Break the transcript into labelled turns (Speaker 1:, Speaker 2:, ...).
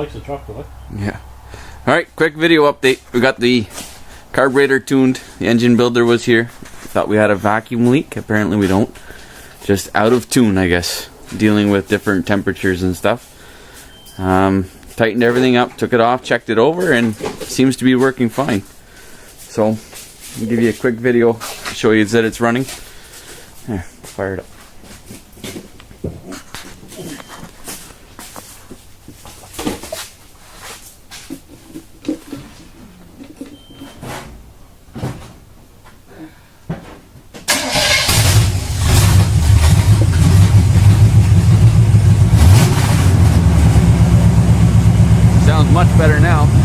Speaker 1: likes the truck, though.
Speaker 2: Yeah. Alright, quick video update. We got the carburetor tuned. The engine builder was here. Thought we had a vacuum leak. Apparently we don't. Just out of tune, I guess. Dealing with different temperatures and stuff. Tightened everything up, took it off, checked it over, and seems to be working fine. So, I'll give you a quick video to show you that it's running. There, fire it up. Sounds much better now.